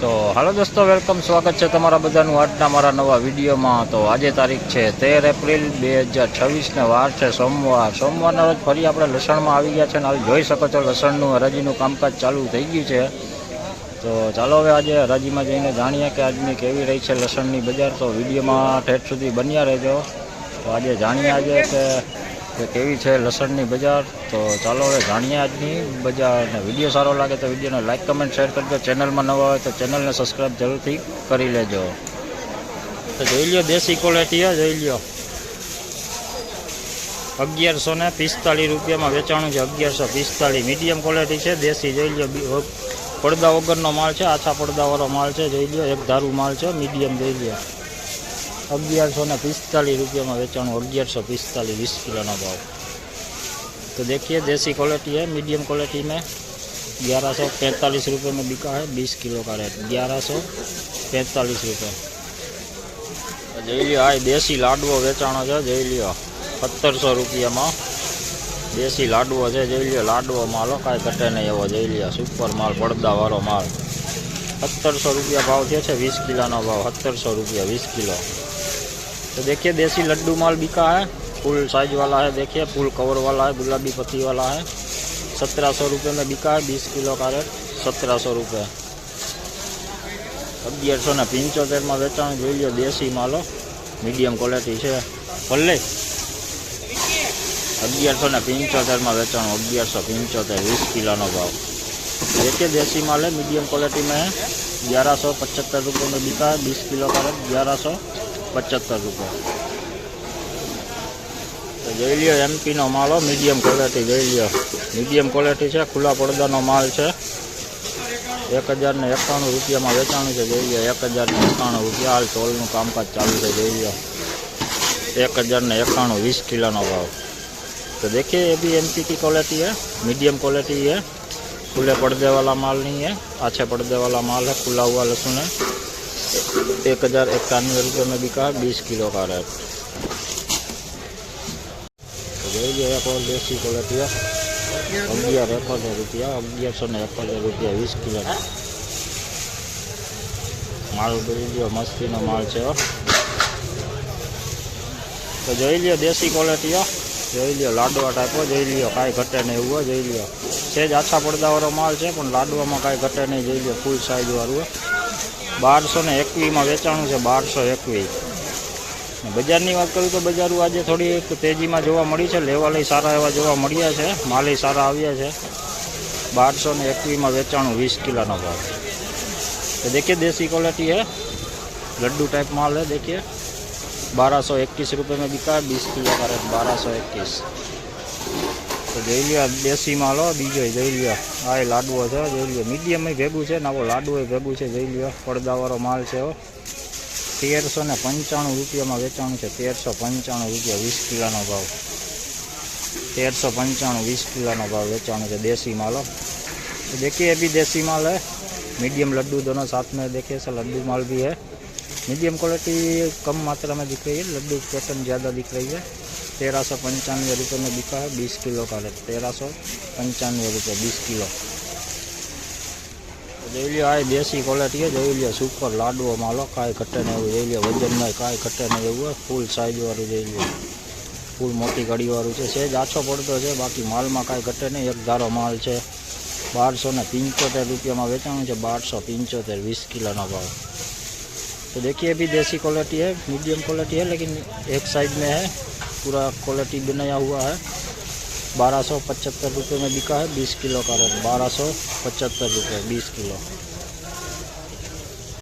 तो हेलो दोस्तों, वेलकम, स्वागत है तमारा बधाનું આજના મારા નવા વિડીયોમાં। तो આજે તારીખ છે 13 એપ્રિલ 2026 ને વાર છે સોમવારના રોજ ફરી આપણે લસણમાં આવી ગયા છે ને હાલ જોઈ શકો છો લસણનું હરાજીનું કામકાજ ચાલુ થઈ ગયું છે। તો ચાલો હવે આજે હરાજીમાં જઈને જાણીએ કે આજની કેવી રહી છે લસણની બજાર। તો વિડીયોમાં ઠેઠ સુધી બન્યા રહેજો। તો આજે જાણીએ આજે કે કેવી છે લસણની બજાર। તો ચાલો હવે જાણીએ આજની બજાર। ને વિડીયો સારો લાગે તો વિડીયોને લાઇક કમેન્ટ શેર કરજો। ચેનલમાં નવા હોય તો ચેનલને સબસ્ક્રાઈબ જરૂરથી કરી લેજો। તો જોઈ લ્યો દેશી ક્વોલિટી જોઈ લ્યો 1145 રૂપિયામાં વેચાણું છે। 1145 મીડિયમ ક્વોલિટી છે દેશી। જોઈ લ્યો પડદા વગરનો માલ છે, આછા પડદાવાળો માલ છે। જોઈ લ્યો એક ધારું માલ છે મીડિયમ। જોઈ લ્યો 1145 रुपये में वेचाणु 1145 20 किलो का भाव। तो देखिए देसी क्वालिटी है, मीडियम क्वालिटी में 1145 रुपये में बिका है 20 किलो का रेट 1145 रुपये। જોઈ લ્યો આ દેશી લાડવો વેચાણો છે। જોઈ લ્યો 1700 रुपया में देसी लाडवो है। જોઈ લ્યો લાડવો माल कांई घटे नहीं एवो। જોઈ લ્યો सुपर माल પડદાવાળો माल 1700 रुपया भाव थयो छे। 20 किलो का भाव 1700 रुपया 20 किलो। तो देखिए देसी लड्डू माल बिका है, फुल साइज वाला है। देखिए फुल कवर वाला है, गुलाबी पत्ती वाला है। 1700 रुपये में बिका है 20 किलो का रेट 1700 रुपये। 1175 में वेचाण। જોઈ લ્યો देसी मालो मीडियम क्वालिटी है भले 1175 में वेचाण 1175 20 किलो का भाव। देखिए देसी माल है, मीडियम क्वालिटी में है। 1175 रुपये में बिका है 20 किलो का रेट 1175 रुपये। तो જોઈ લ્યો एमपी नो माल मीडियम क्वालिटी। જોઈ લ્યો मीडियम क्वालिटी है, खुला પડદા नो माल है। 1091 रुपया में वेचाणु है। જોઈ લ્યો 1091 रुपया। हाल टोलનું કામકાજ ચાલુ है। જોઈ લ્યો 1091 20 किलो का भाव। तो देखिए ये भी एमपी की क्वालिटी है, मीडियम क्वालिटी है। खुले पर्दे वाला माल नहीं है, अच्छे पर्दे वाला माल है। खुला हुआ लहसुन है। 1091 रुपये में बिका है 20 किलो का रेट। तो देखिए एक और देसी क्वालिटी है 1171 रुपया 1171 रुपया 20 किलो माल। जो मस्ती नो माल है। तो જોઈ લ્યો देसी क्वालिटी જોઈ લ્યો લાડવા ટાઈપ। જોઈ લ્યો કાંઈ ઘટે નહીં એવું। જોઈ લ્યો સેજ આછા પડદાવાળો માલ છે પણ લાડવામાં કાંઈ ઘટે નહીં। જોઈ લ્યો ફૂલ સાઇઝ વાળું 1221 में વેચાણું છે 1221। બજારની વાત કરું તો બજારો આજે થોડી તેજીમાં જોવા મળી છે। લેવાલય સારા એવા જોવા મળ્યા છે, માલય સારા આવ્યા છે। 1221 में વેચાણું 20 किलो भाव। तो देखिए देसी क्वालिटी है, लड्डू टाइप माल है। देखिए 1221 रुपये में बिका है 20 किलो का रेट 1221। तो જોઈ લ્યો દેશી માલ બીજો જોઈ લ્યો આ લાડવો છે। જોઈ લ્યો મીડિયમ ભેગું છે ને આવો લાડવો ભેગું છે। જોઈ લ્યો પડદાવાળો માલ છે। 1395 रुपया में વેચાણું છે 1395 रुपया 20 किलो का भाव। 1395 20 किलो का भाव વેચાણું છે देसी माल। तो देखिए ये भी देसी माल है, मीडियम लड्डू दोनों साथ में। देखिए सर लड्डू माल भी है। मीडियम क्वालिटी कम मात्रा में दिख रही है, लड्डू पैटर्न ज़्यादा दिख रही है। 1395 रुपये में बिका है 20 किलो का रेट 1395 रुपये 20 किलो। જોઈ લ્યો આ દેશી ક્વોલિટી है। જોઈ લ્યો સુપર લાડવો માલો કાંઈ ઘટે નહીં એવું। જોઈ લ્યો વજનમાં કાંઈ ઘટે નહીં એવું। ફૂલ સાઇઝવાળું જોઈ લ્યો, ફૂલ મોટી કડીવાળું છે। સેજ આછો પડતો છે, બાકી માલમાં કાંઈ ઘટે નહીં। એક ધારો માલ છે। 1275 रुपया में વેચાણું છે 1275 20 किलो का भाव। तो देखिए अभी देसी क्वालिटी है, मीडियम क्वालिटी है, लेकिन एक साइड में है, पूरा क्वालिटी बनाया हुआ है। 1275 रुपये में बिका है 20 किलो का रेट 1275 रुपये 20 किलो।